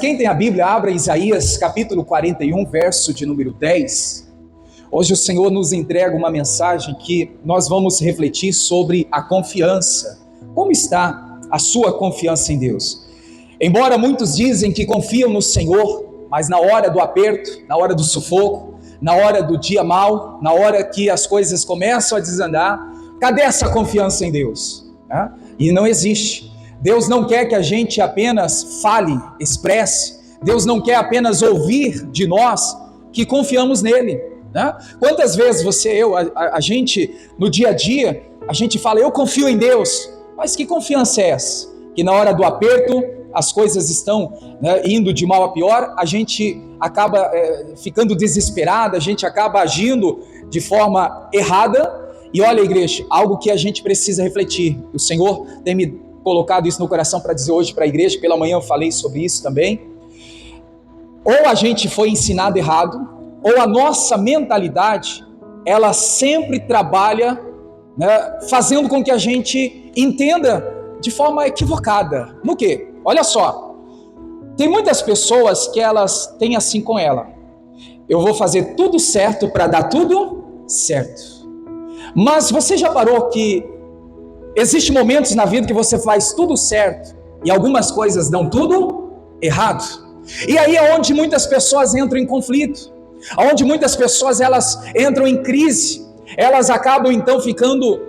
Quem tem a Bíblia, abra Isaías capítulo 41, verso de número 10. Hoje o Senhor nos entrega uma mensagem que nós vamos refletir sobre a confiança. Como está a sua confiança em Deus? Embora muitos dizem que confiam no Senhor, mas na hora do aperto, na hora do sufoco, na hora do dia mau, na hora que as coisas começam a desandar, cadê essa confiança em Deus? E não existe. Deus não quer que a gente apenas fale, expresse. Deus não quer apenas ouvir de nós que confiamos nele. Quantas vezes a gente, no dia a dia, a gente fala, eu confio em Deus. Mas que confiança é essa? Que na hora do aperto, as coisas estão indo de mal a pior, a gente acaba ficando desesperado, a gente acaba agindo de forma errada. E olha, igreja, algo que a gente precisa refletir. O Senhor tem me colocado isso no coração para dizer hoje para a igreja, pela manhã eu falei sobre isso também. Ou a gente foi ensinado errado, ou a nossa mentalidade, ela sempre trabalha, fazendo com que a gente entenda de forma equivocada. No quê? Olha só, tem muitas pessoas que elas têm assim com ela, eu vou fazer tudo certo para dar tudo certo. Mas você já parou que existem momentos na vida que você faz tudo certo e algumas coisas dão tudo errado? E aí é onde muitas pessoas entram em conflito, onde muitas pessoas elas entram em crise, elas acabam então ficando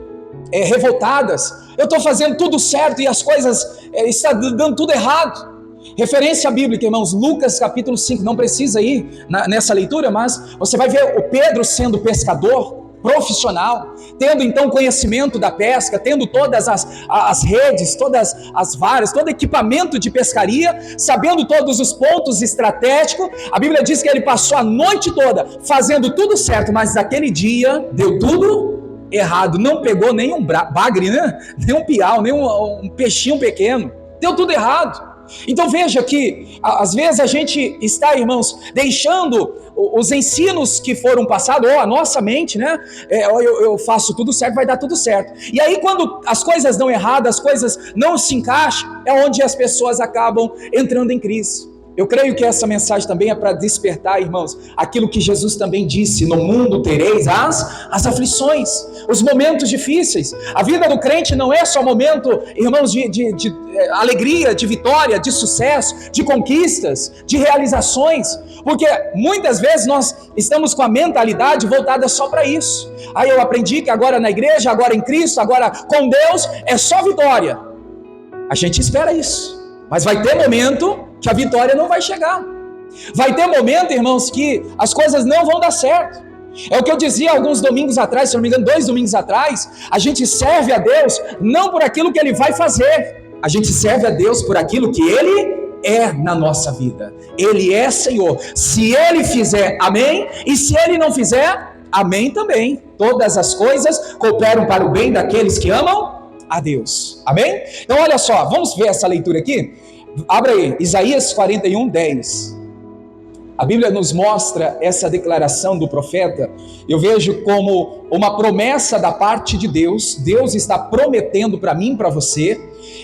revoltadas. Eu estou fazendo tudo certo e as coisas estão dando tudo errado. Referência bíblica, irmãos, Lucas capítulo 5, não precisa ir nessa leitura, mas você vai ver o Pedro sendo pescador profissional, tendo então conhecimento da pesca, tendo todas as redes, todas as varas, todo equipamento de pescaria, sabendo todos os pontos estratégicos. A Bíblia diz que ele passou a noite toda fazendo tudo certo, mas naquele dia deu tudo errado, não pegou nem um bagre, nem um piau, nem um peixinho pequeno, deu tudo errado. Então veja que às vezes a gente está, irmãos, deixando os ensinos que foram passados, ou a nossa mente, eu faço tudo certo, vai dar tudo certo. E aí quando as coisas dão errado, as coisas não se encaixam, é onde as pessoas acabam entrando em crise. Eu creio que essa mensagem também é para despertar, irmãos, aquilo que Jesus também disse: no mundo tereis as aflições, os momentos difíceis. A vida do crente não é só momento, irmãos, de alegria, de vitória, de sucesso, de conquistas, de realizações, porque muitas vezes nós estamos com a mentalidade voltada só para isso. Aí eu aprendi que agora na igreja, agora em Cristo, agora com Deus, é só vitória. A gente espera isso, mas vai ter momento que a vitória não vai chegar. Vai ter momento, irmãos, que as coisas não vão dar certo. É o que eu dizia alguns domingos atrás, se não me engano 2 domingos atrás. A gente serve a Deus não por aquilo que Ele vai fazer, a gente serve a Deus por aquilo que Ele é na nossa vida. Ele é Senhor. Se Ele fizer, amém, e se Ele não fizer, amém também. Todas as coisas cooperam para o bem daqueles que amam a Deus, amém? Então olha só, vamos ver essa leitura aqui. Abra aí, Isaías 41, 10. A Bíblia nos mostra essa declaração do profeta. Eu vejo como uma promessa da parte de Deus. Deus está prometendo para mim e para você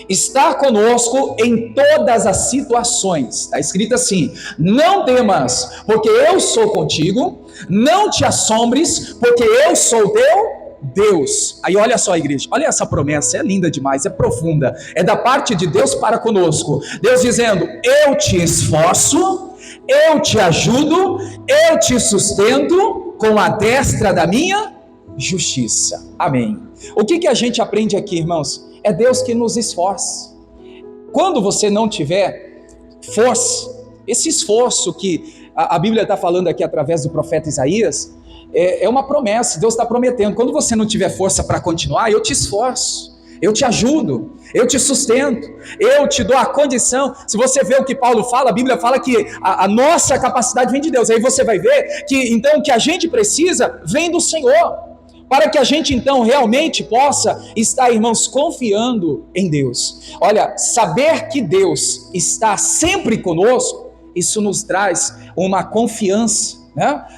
estar conosco em todas as situações. Está escrito assim: não temas, porque eu sou contigo. Não te assombres, porque eu sou teu Deus. Aí olha só, igreja, olha essa promessa, é linda demais, é profunda, é da parte de Deus para conosco. Deus dizendo: eu te esforço, eu te ajudo, eu te sustento com a destra da minha justiça. Amém. O que a gente aprende aqui, irmãos? É Deus que nos esforça. Quando você não tiver força, esse esforço que a Bíblia está falando aqui através do profeta Isaías, é uma promessa. Deus está prometendo: quando você não tiver força para continuar, eu te esforço, eu te ajudo, eu te sustento, eu te dou a condição. Se você vê o que Paulo fala, a Bíblia fala que a nossa capacidade vem de Deus. Aí você vai ver que então o que a gente precisa vem do Senhor, para que a gente então realmente possa estar, irmãos, confiando em Deus. Olha, saber que Deus está sempre conosco, isso nos traz uma confiança,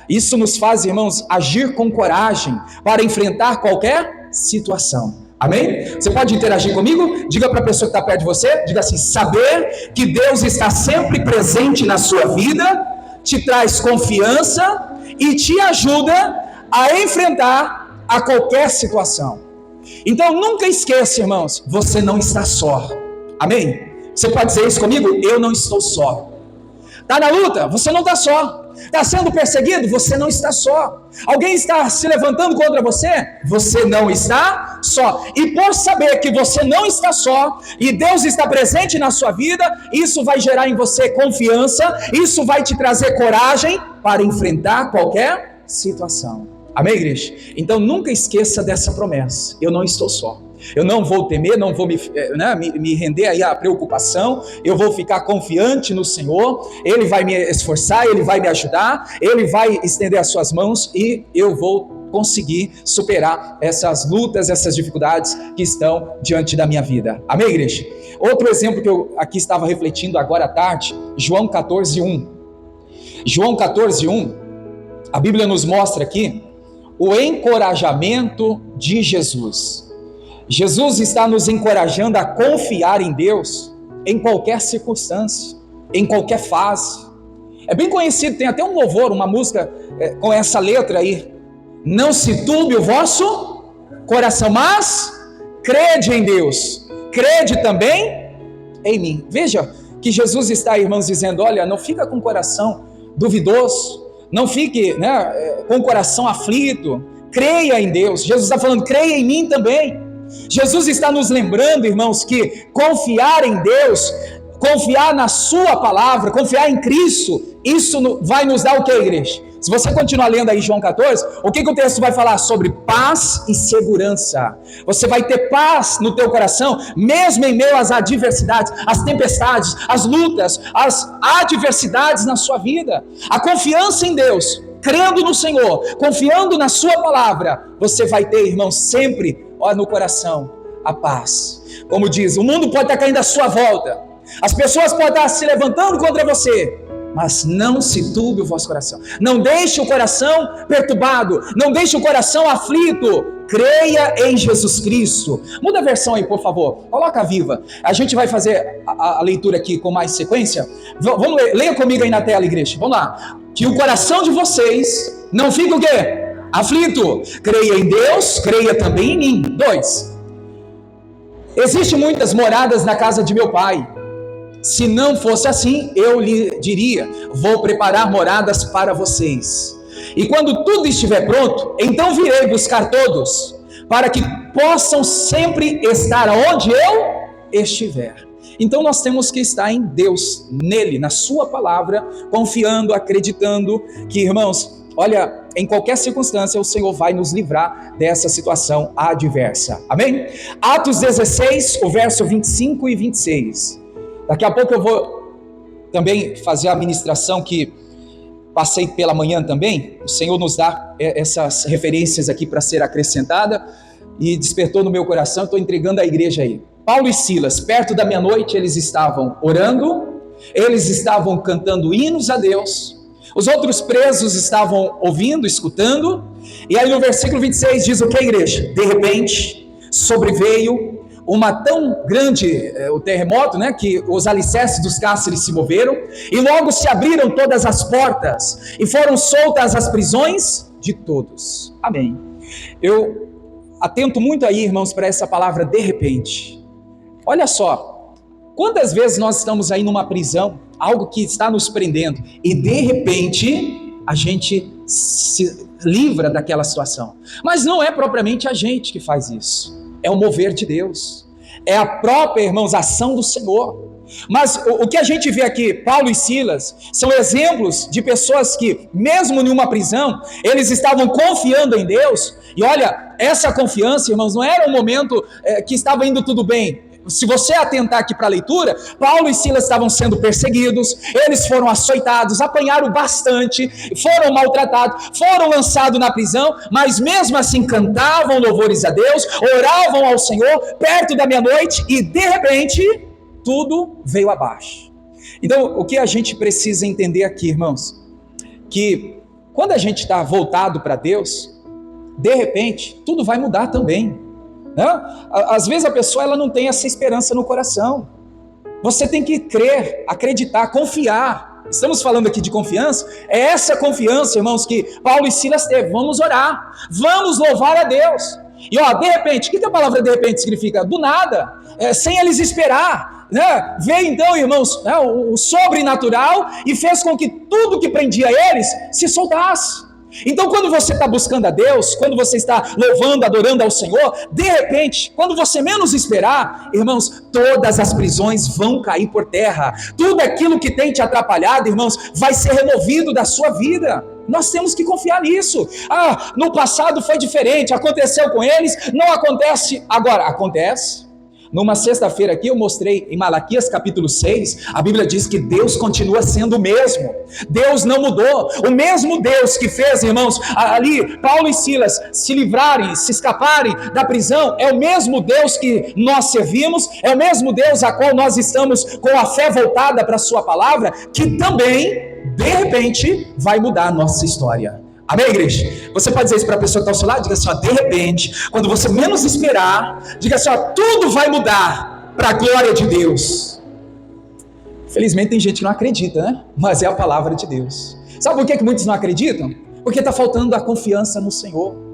Isso nos faz, irmãos, agir com coragem para enfrentar qualquer situação. Amém? Você pode interagir comigo? Diga para a pessoa que está perto de você, diga assim: saber que Deus está sempre presente na sua vida te traz confiança e te ajuda a enfrentar a qualquer situação. Então nunca esqueça, irmãos, você não está só. Amém? Você pode dizer isso comigo? Eu não estou só. Está na luta? Você não está só. Está sendo perseguido? Você não está só. Alguém está se levantando contra você? Você não está só. E por saber que você não está só, e Deus está presente na sua vida, isso vai gerar em você confiança, isso vai te trazer coragem para enfrentar qualquer situação. Amém, igreja? Então nunca esqueça dessa promessa: eu não estou só. Eu não vou temer, não vou me render aí à preocupação, eu vou ficar confiante no Senhor, Ele vai me esforçar, Ele vai me ajudar, Ele vai estender as suas mãos e eu vou conseguir superar essas lutas, essas dificuldades que estão diante da minha vida. Amém, igreja? Outro exemplo que eu aqui estava refletindo agora à tarde, João 14:1. João 14:1, a Bíblia nos mostra aqui o encorajamento de Jesus. Jesus está nos encorajando a confiar em Deus em qualquer circunstância, em qualquer fase. É bem conhecido, tem até um louvor, uma música com essa letra aí: não se turbe o vosso coração, mas crede em Deus, crede também em mim. Veja que Jesus está, irmãos, dizendo: olha, não fica com o coração duvidoso, não fique com o coração aflito, creia em Deus. Jesus está falando: creia em mim também. Jesus está nos lembrando, irmãos, que confiar em Deus, confiar na sua palavra, confiar em Cristo, isso vai nos dar o que, igreja? Se você continuar lendo aí João 14, o que o texto vai falar? Sobre paz e segurança. Você vai ter paz no teu coração, mesmo em meio às adversidades, às tempestades, às lutas, às adversidades na sua vida. A confiança em Deus, crendo no Senhor, confiando na sua palavra, você vai ter, irmão, sempre no coração a paz. Como diz, o mundo pode estar caindo à sua volta, as pessoas podem estar se levantando contra você, mas não se turbe o vosso coração. Não deixe o coração perturbado, não deixe o coração aflito. Creia em Jesus Cristo. Muda a versão aí, por favor. Coloca a Viva. A gente vai fazer a leitura aqui com mais sequência. Vamos ler. Leia comigo aí na tela, igreja. Vamos lá. Que o coração de vocês não fique o quê? Aflito. Creia em Deus, creia também em mim. 2. Existem muitas moradas na casa de meu pai. Se não fosse assim, eu lhe diria: vou preparar moradas para vocês. E quando tudo estiver pronto, então virei buscar todos, para que possam sempre estar onde eu estiver. Então nós temos que estar em Deus, nele, na sua palavra, confiando, acreditando que, irmãos, olha, em qualquer circunstância o Senhor vai nos livrar dessa situação adversa. Amém? Atos 16, o verso 25 e 26. Daqui a pouco eu vou também fazer a ministração que passei pela manhã também. O Senhor nos dá essas referências aqui para ser acrescentada e despertou no meu coração. Estou entregando à igreja aí. Paulo e Silas, perto da meia-noite, eles estavam orando, eles estavam cantando hinos a Deus, os outros presos estavam ouvindo, escutando, e aí no versículo 26 diz o que, igreja? De repente, sobreveio uma tão grande, o terremoto, que os alicerces dos cárceres se moveram, e logo se abriram todas as portas, e foram soltas as prisões de todos. Amém. Eu atento muito aí, irmãos, para essa palavra de repente. Olha só, quantas vezes nós estamos aí numa prisão, algo que está nos prendendo, e de repente a gente se livra daquela situação. Mas não é propriamente a gente que faz isso, é o mover de Deus, é a própria, irmãos, ação do Senhor. Mas o que a gente vê aqui, Paulo e Silas, são exemplos de pessoas que, mesmo em uma prisão, eles estavam confiando em Deus. E olha, essa confiança, irmãos, não era um momento que estava indo tudo bem. Se você atentar aqui para a leitura, Paulo e Silas estavam sendo perseguidos, eles foram açoitados, apanharam bastante, foram maltratados, foram lançados na prisão, mas mesmo assim cantavam louvores a Deus, oravam ao Senhor, perto da meia-noite, e de repente, tudo veio abaixo. Então, o que a gente precisa entender aqui, irmãos, que quando a gente está voltado para Deus, de repente, tudo vai mudar também. né? Às vezes a pessoa ela não tem essa esperança no coração. Você tem que crer, acreditar, confiar. Estamos falando aqui de confiança. É essa confiança, irmãos, que Paulo e Silas teve. Vamos orar, vamos louvar a Deus. E de repente, o que a palavra de repente significa? Do nada, sem eles esperar, né? Veio então, irmãos, né, o sobrenatural e fez com que tudo que prendia eles se soltasse. Então quando você está buscando a Deus, quando você está louvando, adorando ao Senhor, de repente, quando você menos esperar, irmãos, todas as prisões vão cair por terra, tudo aquilo que tem te atrapalhado, irmãos, vai ser removido da sua vida. Nós temos que confiar nisso. No passado foi diferente, aconteceu com eles, não acontece agora, acontece. Numa sexta-feira aqui eu mostrei em Malaquias capítulo 6, a Bíblia diz que Deus continua sendo o mesmo. Deus não mudou. O mesmo Deus que fez, irmãos, ali Paulo e Silas se livrarem, se escaparem da prisão, é o mesmo Deus que nós servimos, é o mesmo Deus a qual nós estamos com a fé voltada para a sua palavra, que também, de repente, vai mudar a nossa história. Amém, igreja? Você pode dizer isso para a pessoa que está ao seu lado? Diga assim, de repente, quando você menos esperar, diga assim, tudo vai mudar para a glória de Deus. Felizmente tem gente que não acredita, né? Mas é a palavra de Deus. Sabe por que muitos não acreditam? Porque está faltando a confiança no Senhor.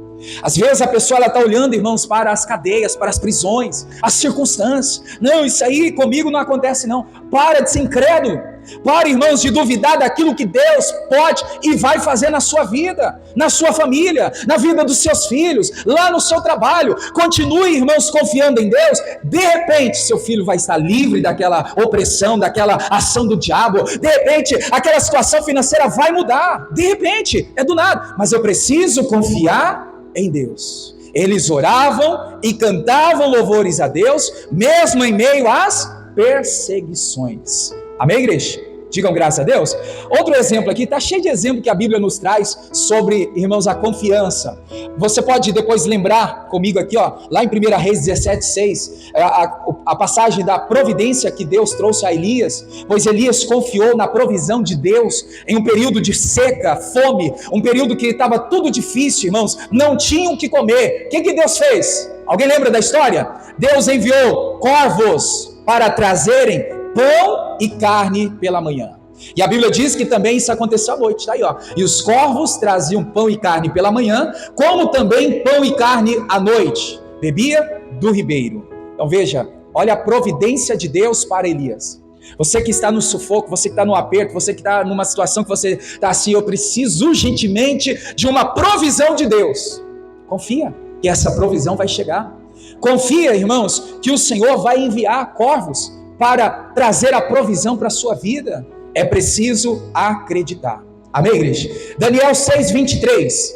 Às vezes a pessoa está olhando, irmãos, para as cadeias, para as prisões, as circunstâncias. Não, isso aí comigo não acontece não. Para de ser incrédulo. Para, irmãos, de duvidar daquilo que Deus pode e vai fazer na sua vida, na sua família, na vida dos seus filhos, lá no seu trabalho. Continue, irmãos, confiando em Deus. De repente, seu filho vai estar livre daquela opressão, daquela ação do diabo. De repente, aquela situação financeira vai mudar. De repente, é do nada. Mas eu preciso confiar em Deus. Eles oravam e cantavam louvores a Deus, mesmo em meio às perseguições. Amém, igreja? Digam graças a Deus. Outro exemplo aqui, está cheio de exemplo que a Bíblia nos traz sobre, irmãos, a confiança. Você pode depois lembrar comigo aqui, lá em 1 Reis 17:6, a passagem da providência que Deus trouxe a Elias, pois Elias confiou na provisão de Deus em um período de seca, fome, um período que estava tudo difícil, irmãos, não tinham o que comer. O que Deus fez? Alguém lembra da história? Deus enviou corvos para trazerem pão e carne pela manhã. E a Bíblia diz que também isso aconteceu à noite, está aí, E os corvos traziam pão e carne pela manhã, como também pão e carne à noite. Bebia do ribeiro. Então veja, olha a providência de Deus para Elias. Você que está no sufoco, você que está no aperto, você que está numa situação que você está assim, eu preciso urgentemente de uma provisão de Deus. Confia que essa provisão vai chegar. Confia, irmãos, que o Senhor vai enviar corvos para trazer a provisão para a sua vida. É preciso acreditar. Amém, igreja? Daniel 6:23,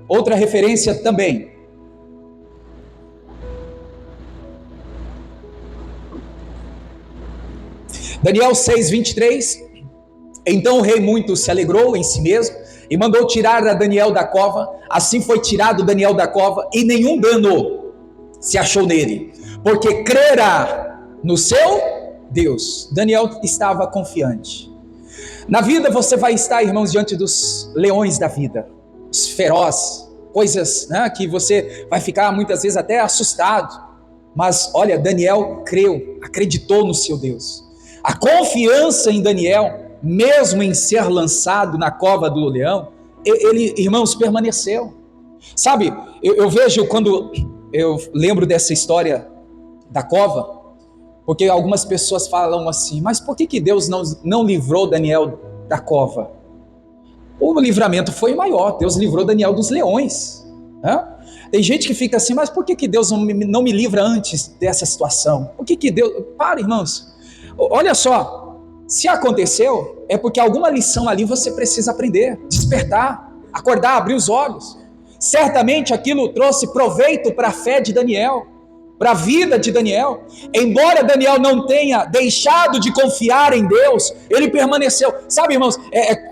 outra referência também. Daniel 6:23, então o rei muito se alegrou em si mesmo e mandou tirar a Daniel da cova. Assim foi tirado Daniel da cova e nenhum dano se achou nele, porque crera no seu Deus. Daniel estava confiante. Na vida você vai estar, irmãos, diante dos leões da vida, os ferozes, coisas, né, que você vai ficar muitas vezes até assustado. Mas olha, Daniel creu, acreditou no seu Deus. A confiança em Daniel, mesmo em ser lançado na cova do leão, ele, irmãos, permaneceu. Sabe, eu vejo quando eu lembro dessa história da cova, porque algumas pessoas falam assim, mas por que Deus não livrou Daniel da cova? O livramento foi maior, Deus livrou Daniel dos leões. Né? Tem gente que fica assim, mas por que Deus não me livra antes dessa situação? Por que Deus... Para, irmãos, olha só, se aconteceu, é porque alguma lição ali você precisa aprender, despertar, acordar, abrir os olhos. Certamente aquilo trouxe proveito para a fé de Daniel, para a vida de Daniel. Embora Daniel não tenha deixado de confiar em Deus, ele permaneceu. Sabe, irmãos,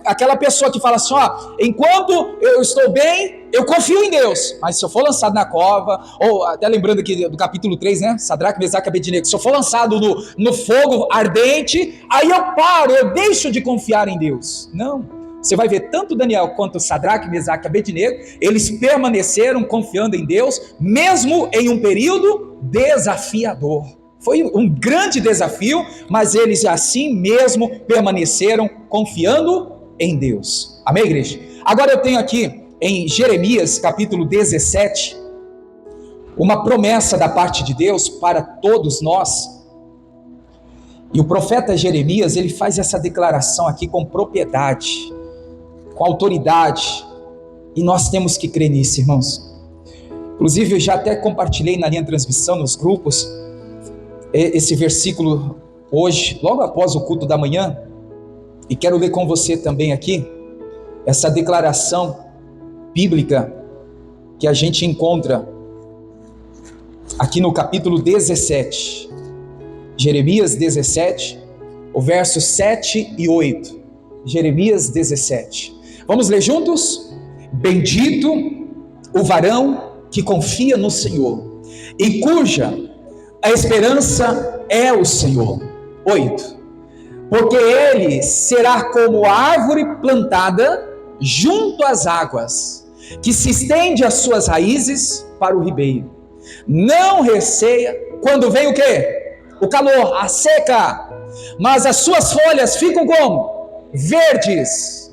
aquela pessoa que fala assim, enquanto eu estou bem, eu confio em Deus, mas se eu for lançado na cova, ou até lembrando aqui do capítulo 3, né, Sadraque, Mesaque e Abednego, se eu for lançado no fogo ardente, aí eu paro, eu deixo de confiar em Deus. Não, Você vai ver tanto Daniel quanto Sadraque, Mesaque e Abednego, eles permaneceram confiando em Deus, mesmo em um período desafiador. Foi um grande desafio, mas eles assim mesmo permaneceram confiando em Deus. Amém, igreja? Agora eu tenho aqui em Jeremias capítulo 17, uma promessa da parte de Deus para todos nós. E o profeta Jeremias, ele faz essa declaração aqui com propriedade, com autoridade, e nós temos que crer nisso, irmãos. Inclusive eu já até compartilhei na linha de transmissão, nos grupos, esse versículo hoje, logo após o culto da manhã, e quero ler com você também aqui, essa declaração bíblica que a gente encontra aqui no capítulo 17, Jeremias 17, o versos 7 e 8, Jeremias 17, vamos ler juntos? Bendito o varão que confia no Senhor, e cuja a esperança é o Senhor. 8, porque ele será como árvore plantada junto às águas, que se estende as suas raízes para o ribeiro, não receia quando vem o quê? O calor, a seca, mas as suas folhas ficam como? Verdes,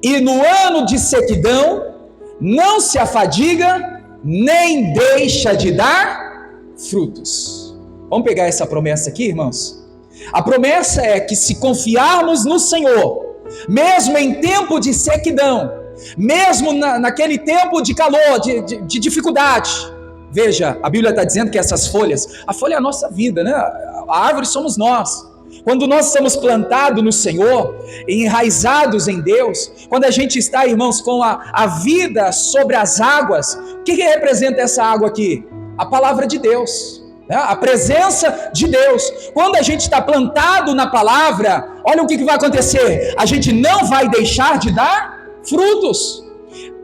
e no ano de sequidão não se afadiga, nem deixa de dar frutos. Vamos pegar essa promessa aqui, irmãos? A promessa é que se confiarmos no Senhor, mesmo em tempo de sequidão, mesmo naquele tempo de calor, de dificuldade, veja, a Bíblia está dizendo que essas folhas, a folha é a nossa vida, né? A árvore somos nós. Quando nós estamos plantados no Senhor, enraizados em Deus, quando a gente está, irmãos, com a vida sobre as águas, o que representa essa água aqui? A palavra de Deus, né? A presença de Deus. Quando a gente está plantado na palavra, olha o que vai acontecer, a gente não vai deixar de dar frutos.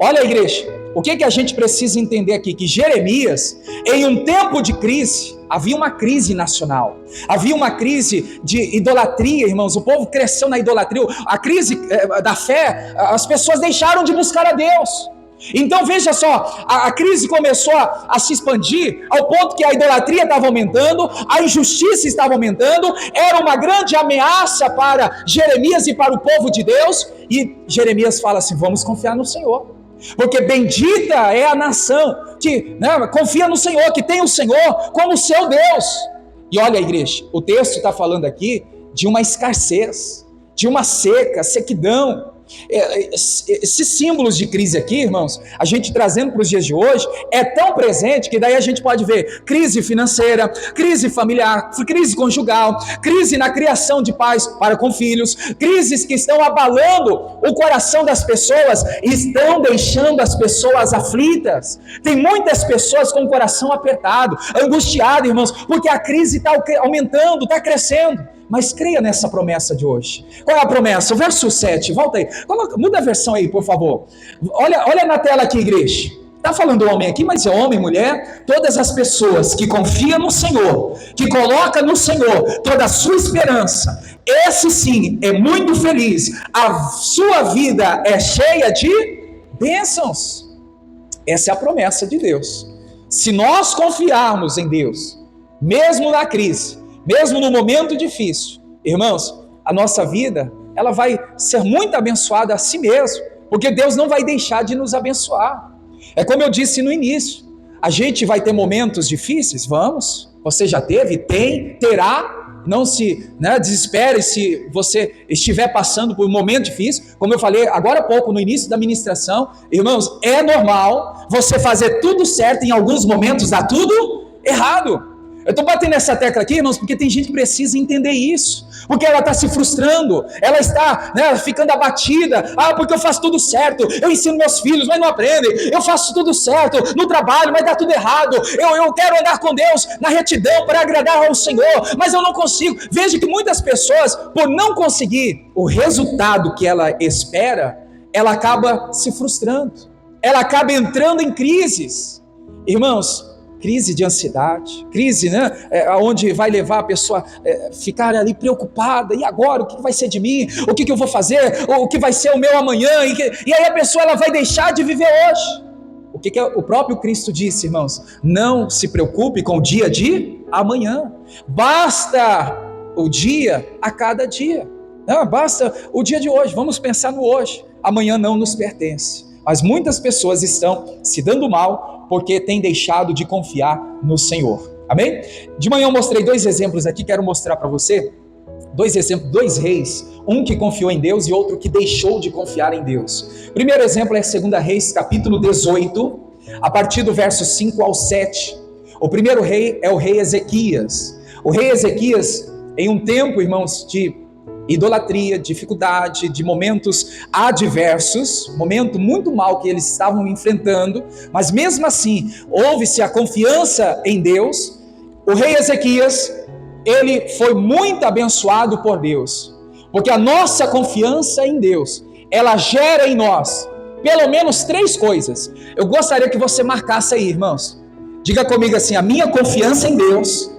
Olha, igreja, o que a gente precisa entender aqui? Que Jeremias, em um tempo de crise, havia uma crise nacional, havia uma crise de idolatria, irmãos, o povo cresceu na idolatria, a crise da fé, as pessoas deixaram de buscar a Deus. Então veja só, a crise começou a se expandir, ao ponto que a idolatria estava aumentando, a injustiça estava aumentando, era uma grande ameaça para Jeremias e para o povo de Deus, e Jeremias fala assim, vamos confiar no Senhor, porque bendita é a nação que confia no Senhor, que tem o Senhor como seu Deus. E olha, igreja, o texto está falando aqui de uma escassez, de uma seca, sequidão. Esses símbolos de crise aqui, irmãos, a gente trazendo para os dias de hoje, é tão presente que daí a gente pode ver crise financeira, crise familiar, crise conjugal, crise na criação de pais para com filhos, crises que estão abalando o coração das pessoas, estão deixando as pessoas aflitas. Tem muitas pessoas com o coração apertado, angustiado, irmãos, porque a crise está aumentando, está crescendo. Mas creia nessa promessa de hoje. Qual é a promessa? O verso 7, volta aí. Muda a versão aí, por favor. Olha na tela aqui, igreja. Está falando homem aqui, mas é homem, mulher. Todas as pessoas que confiam no Senhor, que colocam no Senhor toda a sua esperança, esse sim é muito feliz. A sua vida é cheia de bênçãos. Essa é a promessa de Deus. Se nós confiarmos em Deus, mesmo na crise, mesmo no momento difícil, irmãos, a nossa vida, ela vai ser muito abençoada a si mesmo, porque Deus não vai deixar de nos abençoar. É como eu disse no início, a gente vai ter momentos difíceis? Vamos, você já teve, tem, terá. Não se desespere se você estiver passando por um momento difícil, como eu falei agora há pouco no início da ministração, irmãos, é normal você fazer tudo certo, em alguns momentos dá tudo errado. Eu estou batendo nessa tecla aqui, irmãos, porque tem gente que precisa entender isso, porque ela está se frustrando, ela está ficando abatida, porque eu faço tudo certo, eu ensino meus filhos, mas não aprendem, eu faço tudo certo no trabalho, mas dá tudo errado, eu quero andar com Deus na retidão para agradar ao Senhor, mas eu não consigo. Veja que muitas pessoas, por não conseguir o resultado que ela espera, ela acaba se frustrando, ela acaba entrando em crises. Irmãos, crise de ansiedade, crise, né, onde vai levar a pessoa a ficar ali preocupada, e agora, o que vai ser de mim, o que eu vou fazer, o que vai ser o meu amanhã, e aí a pessoa ela vai deixar de viver hoje. O que o próprio Cristo disse, irmãos? Não se preocupe com o dia de amanhã, basta o dia a cada dia, não, basta o dia de hoje, vamos pensar no hoje, amanhã não nos pertence. Mas muitas pessoas estão se dando mal porque têm deixado de confiar no Senhor. Amém? De manhã eu mostrei 2 exemplos aqui, quero mostrar para você 2 exemplos, 2 reis, um que confiou em Deus e outro que deixou de confiar em Deus. Primeiro exemplo é 2 Reis, capítulo 18, a partir do verso 5 ao 7. O primeiro rei é o rei Ezequias. O rei Ezequias, em um tempo, irmãos, de idolatria, dificuldade, de momentos adversos, momento muito mal que eles estavam enfrentando, mas mesmo assim, houve-se a confiança em Deus. O rei Ezequias, ele foi muito abençoado por Deus, porque a nossa confiança em Deus, ela gera em nós, pelo menos 3 coisas. Eu gostaria que você marcasse aí, irmãos. Diga comigo assim: a minha confiança em Deus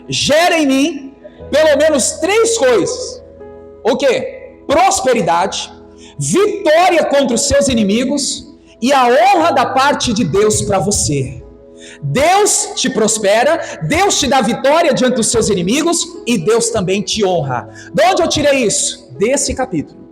gera em mim pelo menos 3 coisas. O quê? Prosperidade, vitória contra os seus inimigos e a honra da parte de Deus para você. Deus te prospera, Deus te dá vitória diante dos seus inimigos e Deus também te honra. De onde eu tirei isso? Desse capítulo.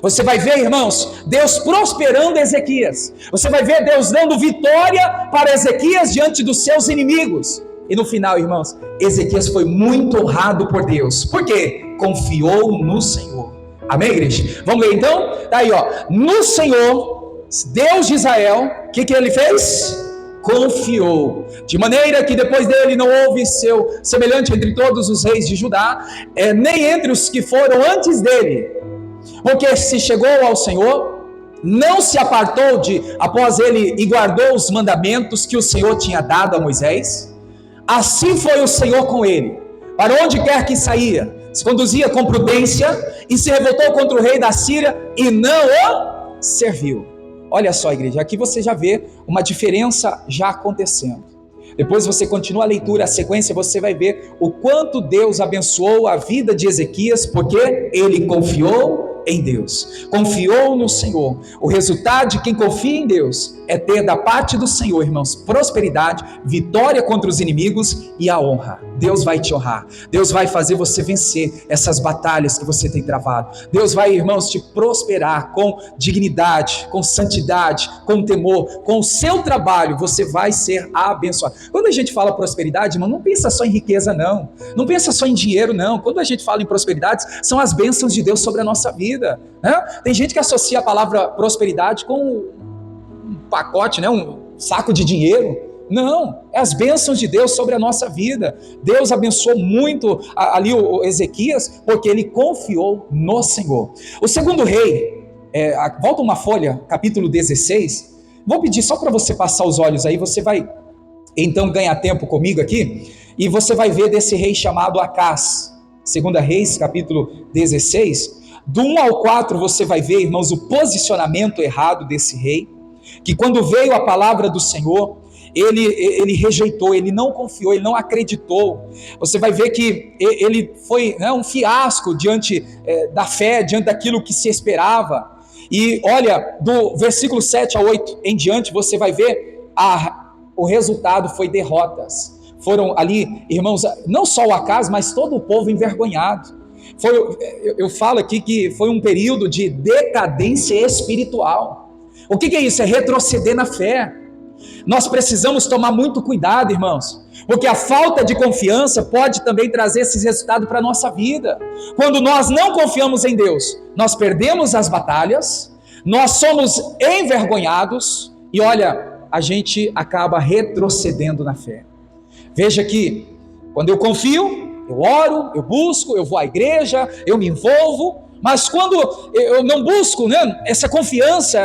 Você vai ver, irmãos, Deus prosperando Ezequias. Você vai ver Deus dando vitória para Ezequias diante dos seus inimigos. E no final, irmãos, Ezequias foi muito honrado por Deus. Por quê? Confiou no Senhor. Amém, igreja? Vamos ler então? Tá aí, ó. No Senhor, Deus de Israel, o que ele fez? Confiou. De maneira que depois dele não houve seu semelhante entre todos os reis de Judá, nem entre os que foram antes dele. Porque se chegou ao Senhor, não se apartou após ele e guardou os mandamentos que o Senhor tinha dado a Moisés. Assim foi o Senhor com ele, para onde quer que saía, se conduzia com prudência e se revoltou contra o rei da Síria e não o serviu. Olha só, igreja, aqui você já vê uma diferença já acontecendo. Depois você continua a leitura, a sequência, você vai ver o quanto Deus abençoou a vida de Ezequias, porque ele confiou em Deus, confiou no Senhor. O resultado de quem confia em Deus é ter da parte do Senhor, irmãos, prosperidade, vitória contra os inimigos e a honra. Deus vai te honrar, Deus vai fazer você vencer essas batalhas que você tem travado. Deus vai, irmãos, te prosperar com dignidade, com santidade, com temor, com o seu trabalho, você vai ser abençoado. Quando a gente fala prosperidade, irmão, não pensa só em riqueza, não pensa só em dinheiro, não. Quando a gente fala em prosperidade, são as bênçãos de Deus sobre a nossa vida. Né? Tem gente que associa a palavra prosperidade com um pacote, né? Um saco de dinheiro. Não, é as bênçãos de Deus sobre a nossa vida. Deus abençoou muito ali o Ezequias, porque ele confiou no Senhor. O segundo rei, volta uma folha, capítulo 16, vou pedir só para você passar os olhos aí, você vai então ganhar tempo comigo aqui, e você vai ver desse rei chamado Acás. 2 Reis, capítulo 16, do 1 ao 4 você vai ver, irmãos, o posicionamento errado desse rei, que quando veio a palavra do Senhor, ele rejeitou, ele não confiou, ele não acreditou. Você vai ver que ele foi, né, um fiasco diante da fé, diante daquilo que se esperava. E olha, do versículo 7 a 8 em diante, você vai ver o resultado foi derrotas. Foram ali, irmãos, não só o Acás, mas todo o povo envergonhado. Eu falo aqui que foi um período de decadência espiritual. O que é isso? É retroceder na fé. Nós precisamos tomar muito cuidado, irmãos, porque a falta de confiança pode também trazer esses resultados para a nossa vida. Quando nós não confiamos em Deus, nós perdemos as batalhas, nós somos envergonhados e olha, a gente acaba retrocedendo na fé. Veja que quando eu confio, eu oro, eu busco, eu vou à igreja, eu me envolvo, mas quando eu não busco, né, essa confiança,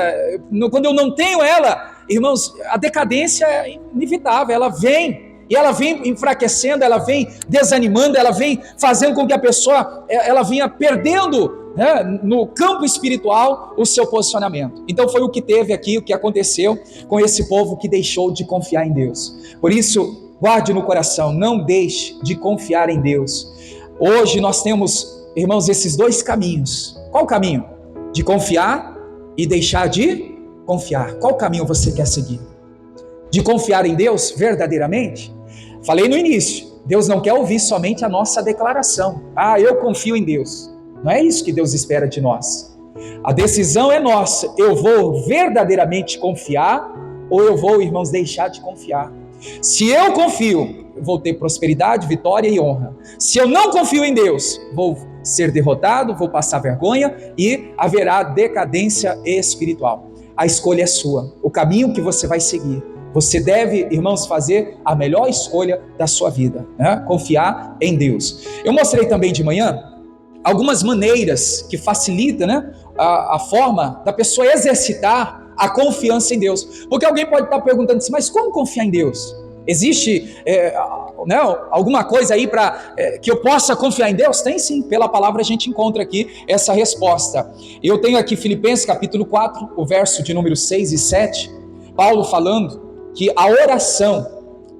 quando eu não tenho ela, irmãos, a decadência é inevitável, ela vem, e ela vem enfraquecendo, ela vem desanimando, ela vem fazendo com que a pessoa, ela venha perdendo, né, no campo espiritual, o seu posicionamento. Então foi o que teve aqui, o que aconteceu com esse povo que deixou de confiar em Deus. Por isso, Guarde no coração, não deixe de confiar em Deus. Hoje nós temos, irmãos, esses dois caminhos. Qual o caminho? De confiar e deixar de confiar. Qual caminho você quer seguir? De confiar em Deus verdadeiramente? Falei no início, Deus não quer ouvir somente a nossa declaração. Ah, eu confio em Deus. Não é isso que Deus espera de nós. A decisão é nossa. Eu vou verdadeiramente confiar ou eu vou, irmãos, deixar de confiar? Se eu confio, eu vou ter prosperidade, vitória e honra. Se eu não confio em Deus, vou ser derrotado, vou passar vergonha e haverá decadência espiritual. A escolha é sua, o caminho que você vai seguir. Você deve, irmãos, fazer a melhor escolha da sua vida, né? Confiar em Deus. Eu mostrei também de manhã algumas maneiras que facilitam, né, a forma da pessoa exercitar a confiança em Deus. Porque alguém pode estar perguntando assim, mas como confiar em Deus? Existe né, alguma coisa aí para que eu possa confiar em Deus? Tem sim, pela palavra a gente encontra aqui essa resposta. Eu tenho aqui Filipenses capítulo 4, o verso de número 6 e 7, Paulo falando que a oração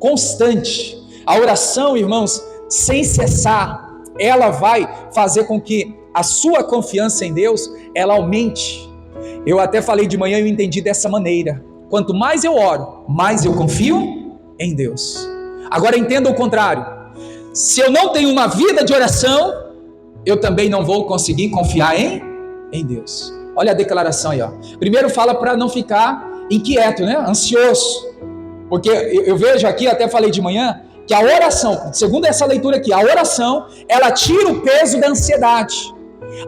constante, a oração, irmãos, sem cessar, ela vai fazer com que a sua confiança em Deus, ela aumente. Eu até falei de manhã e eu entendi dessa maneira. Quanto mais eu oro, mais eu confio em Deus. Agora entenda o contrário. Se eu não tenho uma vida de oração, eu também não vou conseguir confiar em Deus. Olha a declaração aí, ó. Primeiro fala para não ficar inquieto, né? Ansioso. Porque eu vejo aqui, até falei de manhã, que a oração, segundo essa leitura aqui, a oração, ela tira o peso da ansiedade.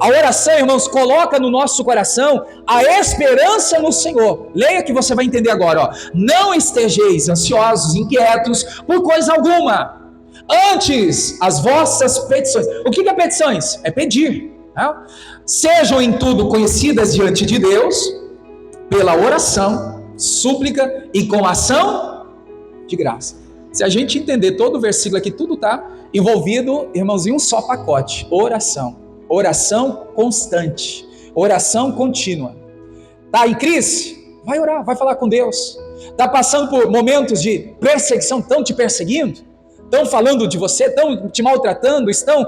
A oração, irmãos, coloca no nosso coração a esperança no Senhor. Leia que você vai entender agora, ó. Não estejeis ansiosos, inquietos por coisa alguma. Antes, as vossas petições. O que é petições? É pedir, né? Sejam em tudo conhecidas diante de Deus, pela oração, súplica e com ação de graça. Se a gente entender todo o versículo aqui, tudo está envolvido, irmãos, em um só pacote. Oração constante, oração contínua. Está em crise? Vai orar, vai falar com Deus. Está passando por momentos de perseguição, estão te perseguindo? Estão falando de você, estão te maltratando, estão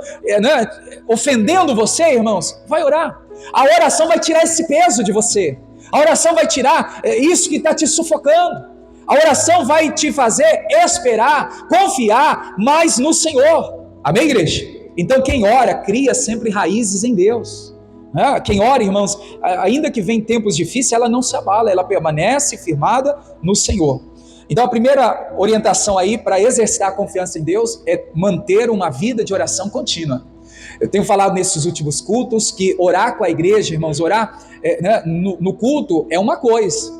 ofendendo você, irmãos? Vai orar. A oração vai tirar esse peso de você. A oração vai tirar isso que está te sufocando. A oração vai te fazer esperar, confiar mais no Senhor. Amém, igreja? Então quem ora, cria sempre raízes em Deus. Quem ora, irmãos, ainda que vem tempos difíceis, ela não se abala, ela permanece firmada no Senhor. Então a primeira orientação aí para exercitar a confiança em Deus é manter uma vida de oração contínua. Eu tenho falado nesses últimos cultos que orar com a igreja, irmãos, orar no culto é uma coisa.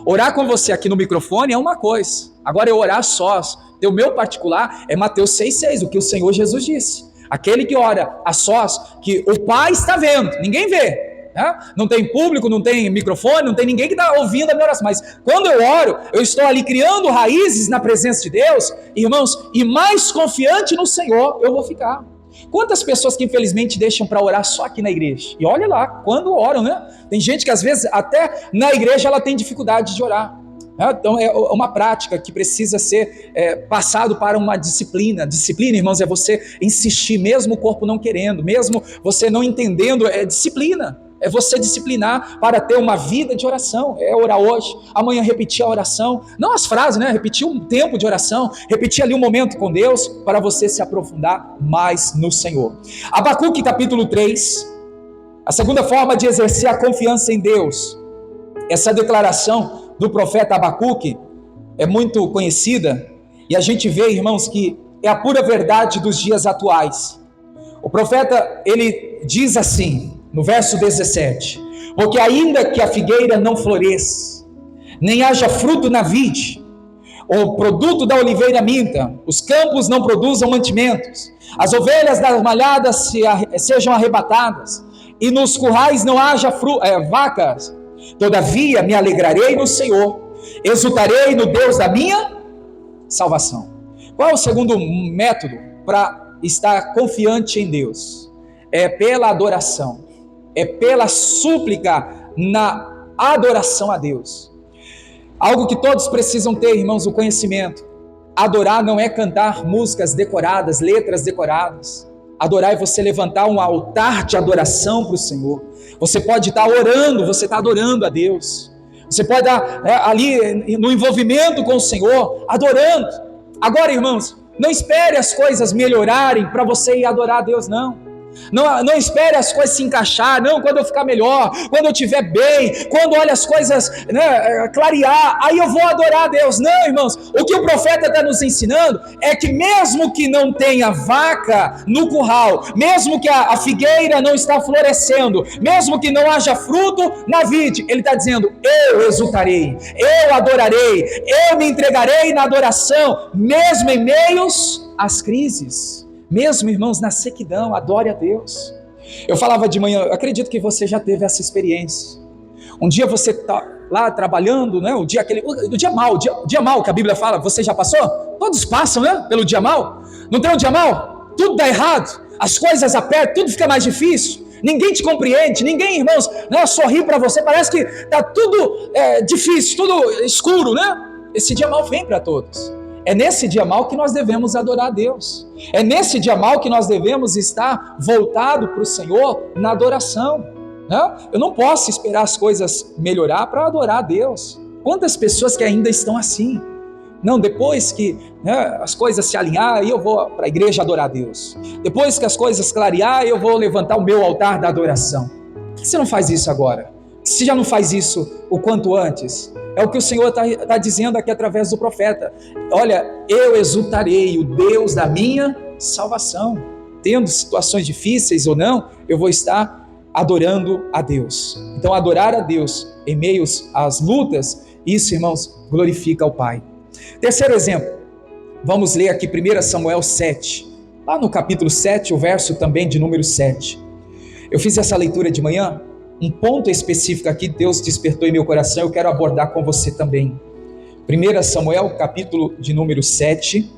Orar com você aqui no microfone é uma coisa. Agora eu orar sós, o meu particular é Mateus 6,6, o que o Senhor Jesus disse. Aquele que ora a sós, que o Pai está vendo, ninguém vê. Não tem público, não tem microfone, não tem ninguém que está ouvindo a minha oração. Mas quando eu oro, eu estou ali criando raízes na presença de Deus, irmãos, e mais confiante no Senhor eu vou ficar. Quantas pessoas que infelizmente deixam para orar só aqui na igreja? E olha lá, quando oram, né? Tem gente que às vezes até na igreja ela tem dificuldade de orar. Então é uma prática que precisa ser passado para uma disciplina. Disciplina, irmãos, é você insistir, mesmo o corpo não querendo, mesmo você não entendendo, é disciplina. É você disciplinar para ter uma vida de oração. É orar hoje, amanhã repetir a oração. Não as frases, né? Repetir um tempo de oração, repetir ali um momento com Deus, para você se aprofundar mais no Senhor. Abacuque capítulo 3, a segunda forma de exercer a confiança em Deus. Essa declaração do profeta Abacuque é muito conhecida, e a gente vê, irmãos, que é a pura verdade dos dias atuais. O profeta, ele diz assim, no verso 17, porque ainda que a figueira não floresça, nem haja fruto na vide, o produto da oliveira minta, os campos não produzam mantimentos, as ovelhas das malhadas sejam arrebatadas, e nos currais não haja vacas, todavia me alegrarei no Senhor, exultarei no Deus da minha salvação. Qual é o segundo método para estar confiante em Deus? É pela adoração. É pela súplica na adoração a Deus. Algo que todos precisam ter, irmãos, o conhecimento. Adorar não é cantar músicas decoradas, letras decoradas. Adorar é você levantar um altar de adoração para o Senhor. Você pode estar orando, você está adorando a Deus. Você pode estar ali no envolvimento com o Senhor, adorando. Agora, irmãos, não espere as coisas melhorarem para você ir adorar a Deus, não. Não espere as coisas se encaixar, não, quando eu ficar melhor, quando eu estiver bem, quando olha as coisas clarear, aí eu vou adorar a Deus. Não, irmãos, o que o profeta está nos ensinando é que mesmo que não tenha vaca no curral, mesmo que a figueira não está florescendo, mesmo que não haja fruto na vide, ele está dizendo, eu exultarei, eu adorarei, eu me entregarei na adoração, mesmo em meios às crises. Mesmo, irmãos, na sequidão, adore a Deus. Eu falava de manhã, eu acredito que você já teve essa experiência. Um dia você está lá trabalhando, né? O dia mau que a Bíblia fala, você já passou? Todos passam, né? Pelo dia mau. Não tem um dia mau? Tudo dá errado, as coisas apertam, tudo fica mais difícil. Ninguém te compreende, ninguém, irmãos, sorri para você, parece que está tudo difícil, tudo escuro, né? Esse dia mau vem para todos. É nesse dia mau que nós devemos adorar a Deus. É nesse dia mau que nós devemos estar voltado para o Senhor na adoração. Né? Eu não posso esperar as coisas melhorar para adorar a Deus. Quantas pessoas que ainda estão assim? Não, depois que as coisas se alinhar, aí eu vou para a igreja adorar a Deus. Depois que as coisas clarear, eu vou levantar o meu altar da adoração. Por que você não faz isso agora? Você já não faz isso o quanto antes? É o que o Senhor está dizendo aqui através do profeta. Olha, eu exultarei, o Deus da minha salvação. Tendo situações difíceis ou não, eu vou estar adorando a Deus. Então, adorar a Deus em meio às lutas, isso, irmãos, glorifica ao Pai. Terceiro exemplo, vamos ler aqui 1 Samuel 7. Lá no capítulo 7, o verso também de número 7. Eu fiz essa leitura de manhã. Um ponto específico aqui, Deus despertou em meu coração, eu quero abordar com você também. 1 Samuel, capítulo de número 7,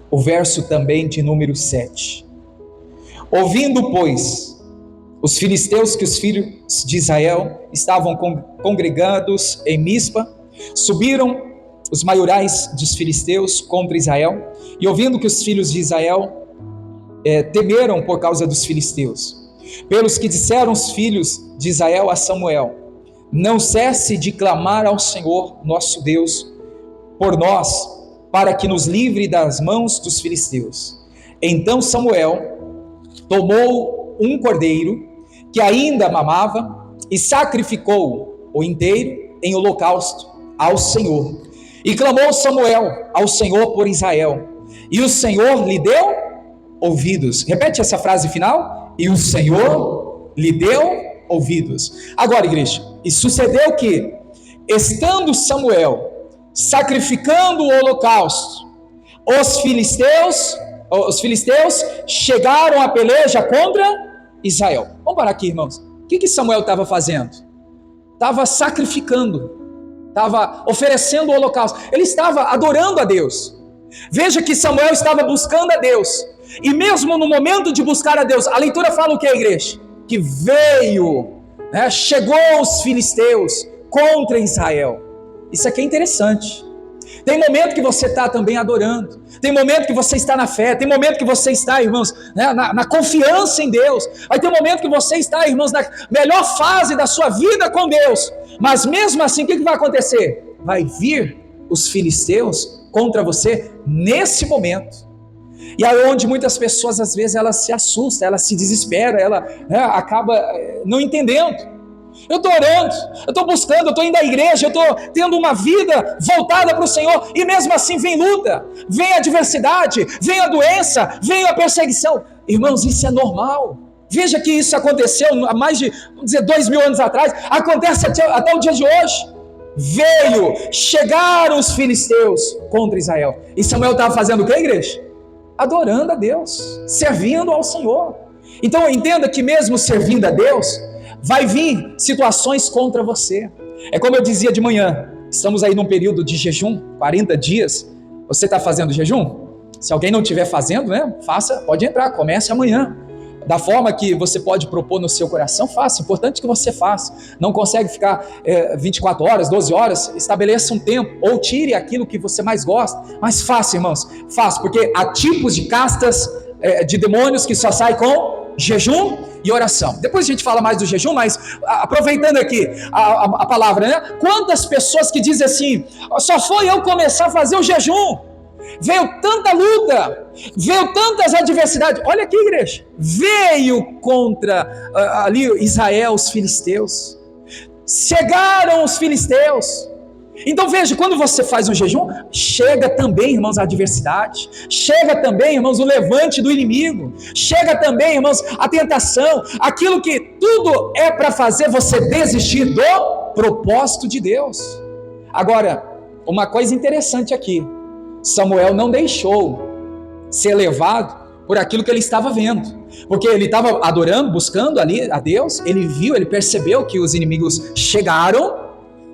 o verso também de número 7. Ouvindo, pois, os filisteus que os filhos de Israel estavam congregados em Mispa, subiram os maiorais dos filisteus contra Israel, e ouvindo que os filhos de Israel temeram por causa dos filisteus, pelos que disseram os filhos de Israel a Samuel, não cesse de clamar ao Senhor nosso Deus por nós, para que nos livre das mãos dos filisteus. Então Samuel tomou um cordeiro que ainda mamava e sacrificou-o inteiro em holocausto ao Senhor. E clamou Samuel ao Senhor por Israel, e o Senhor lhe deu ouvidos. Repete essa frase final. E o Senhor lhe deu ouvidos. Agora, igreja, e sucedeu que, estando Samuel sacrificando o holocausto, os filisteus chegaram à peleja contra Israel. Vamos parar aqui, irmãos. O que Samuel estava fazendo? Estava sacrificando, estava oferecendo o holocausto. Ele estava adorando a Deus. Veja que Samuel estava buscando a Deus. E mesmo no momento de buscar a Deus, a leitura fala o que, igreja? Que chegou os filisteus contra Israel. Isso aqui é interessante. Tem momento que você está também adorando, tem momento que você está na fé, tem momento que você está, irmãos, na confiança em Deus, vai ter momento que você está, irmãos, na melhor fase da sua vida com Deus, mas mesmo assim, o que vai acontecer? Vai vir os filisteus contra você nesse momento. E aí onde muitas pessoas, às vezes, elas se assustam, elas se desesperam, ela acaba não entendendo. Eu estou orando, eu estou buscando, eu estou indo à igreja, eu estou tendo uma vida voltada para o Senhor, e mesmo assim vem luta, vem a adversidade, vem a doença, vem a perseguição. Irmãos, isso é normal. Veja que isso aconteceu há mais de, 2.000 anos atrás, acontece até o dia de hoje. Chegaram os filisteus contra Israel. E Samuel estava fazendo o que, igreja? Adorando a Deus, servindo ao Senhor. Então entenda que mesmo servindo a Deus, vai vir situações contra você. É como eu dizia de manhã, estamos aí num período de jejum, 40 dias. Você está fazendo jejum? Se alguém não estiver fazendo, faça, pode entrar, comece amanhã. da forma que você pode propor no seu coração, faça. Importante que você faça. Não consegue ficar 24 horas, 12 horas, estabeleça um tempo, ou tire aquilo que você mais gosta, mas faça, irmãos, faça, porque há tipos de castas de demônios que só saem com jejum e oração. Depois a gente fala mais do jejum, mas aproveitando aqui a palavra, né? Quantas pessoas que dizem assim, só foi eu começar a fazer o jejum, veio tanta luta, veio tantas adversidades. Olha aqui, igreja, veio contra ali Israel, os filisteus, chegaram os filisteus. Então veja, quando você faz um jejum, chega também, irmãos, a adversidade, chega também, irmãos, o levante do inimigo, chega também, irmãos, a tentação, aquilo que tudo é para fazer você desistir do propósito de Deus. Agora, uma coisa interessante aqui, Samuel não deixou ser levado por aquilo que ele estava vendo, porque ele estava adorando, buscando ali a Deus, ele viu, ele percebeu que os inimigos chegaram,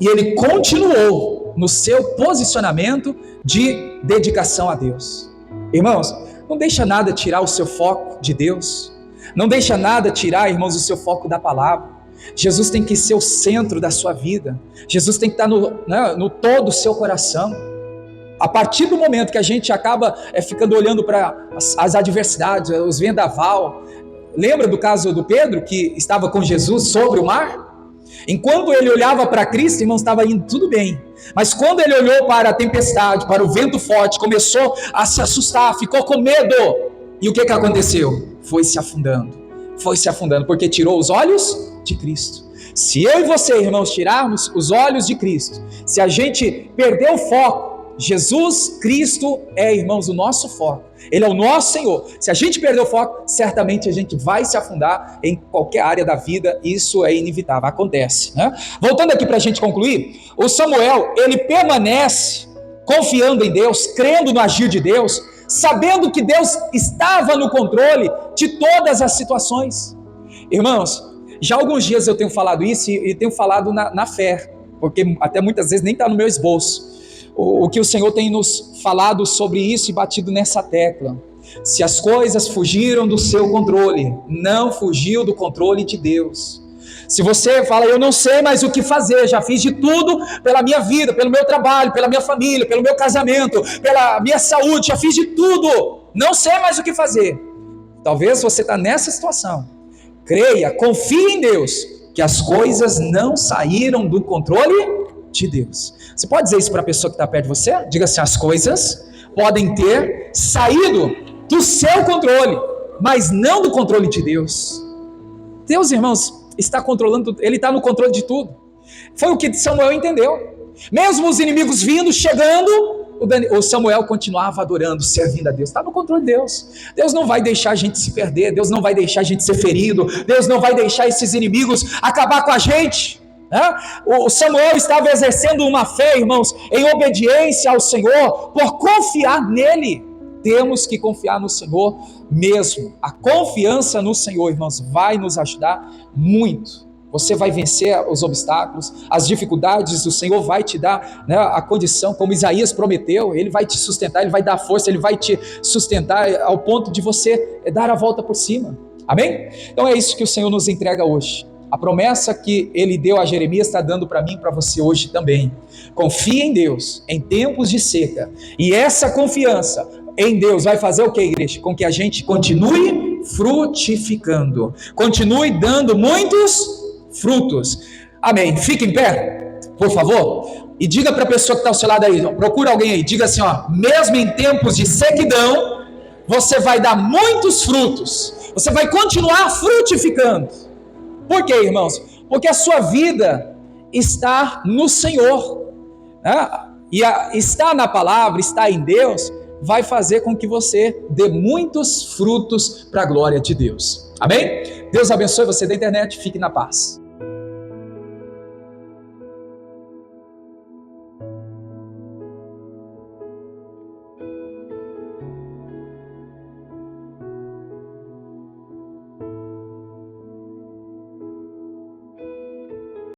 e ele continuou no seu posicionamento de dedicação a Deus. Irmãos, não deixa nada tirar o seu foco de Deus, não deixa nada tirar, irmãos, o seu foco da palavra. Jesus tem que ser o centro da sua vida, Jesus tem que estar no todo o seu coração. A partir do momento que a gente acaba ficando olhando para as adversidades, os vendaval, lembra do caso do Pedro, que estava com Jesus sobre o mar? Enquanto ele olhava para Cristo, irmãos, estava indo tudo bem, mas quando ele olhou para a tempestade, para o vento forte, começou a se assustar, ficou com medo, e o que aconteceu? Foi se afundando, porque tirou os olhos de Cristo. Se eu e você, irmãos, tirarmos os olhos de Cristo, se a gente perder o foco, Jesus Cristo é, irmãos, o nosso foco, Ele é o nosso Senhor. Se a gente perder o foco, certamente a gente vai se afundar em qualquer área da vida, isso é inevitável, acontece, né? Voltando aqui para a gente concluir, o Samuel, ele permanece confiando em Deus, crendo no agir de Deus, sabendo que Deus estava no controle de todas as situações. Irmãos, já há alguns dias eu tenho falado isso e tenho falado na fé, porque até muitas vezes nem está no meu esboço. O que o Senhor tem nos falado sobre isso e batido nessa tecla. Se as coisas fugiram do seu controle, não fugiu do controle de Deus. Se você fala, eu não sei mais o que fazer, já fiz de tudo pela minha vida, pelo meu trabalho, pela minha família, pelo meu casamento, pela minha saúde, já fiz de tudo, não sei mais o que fazer. Talvez você está nessa situação. Creia, confie em Deus, que as coisas não saíram do controle de Deus. Você pode dizer isso para a pessoa que está perto de você? Diga assim, as coisas podem ter saído do seu controle, mas não do controle de Deus. Deus, irmãos, está controlando, Ele está no controle de tudo. Foi o que Samuel entendeu. Mesmo os inimigos vindo, chegando, o Samuel continuava adorando, servindo a Deus. Está no controle de Deus. Deus não vai deixar a gente se perder, Deus não vai deixar a gente ser ferido, Deus não vai deixar esses inimigos acabar com a gente. O Samuel estava exercendo uma fé, irmãos, em obediência ao Senhor, por confiar nele. Temos que confiar no Senhor mesmo. A confiança no Senhor, irmãos, vai nos ajudar muito. Você vai vencer os obstáculos, as dificuldades, o Senhor vai te dar, né, a condição, como Isaías prometeu, Ele vai te sustentar, Ele vai dar força, Ele vai te sustentar ao ponto de você dar a volta por cima. Amém? Então é isso que o Senhor nos entrega hoje. A promessa que Ele deu a Jeremias está dando para mim e para você hoje também. Confie em Deus em tempos de seca. E essa confiança em Deus vai fazer o que, igreja? Com que a gente continue frutificando. Continue dando muitos frutos. Amém. Fique em pé, por favor. E diga para a pessoa que está ao seu lado aí. Procura alguém aí. Diga assim, ó. Mesmo em tempos de sequidão, você vai dar muitos frutos. Você vai continuar frutificando. Por quê, irmãos? Porque a sua vida está no Senhor, né? E estar na palavra, estar em Deus, vai fazer com que você dê muitos frutos para a glória de Deus. Amém? Deus abençoe você da internet, fique na paz.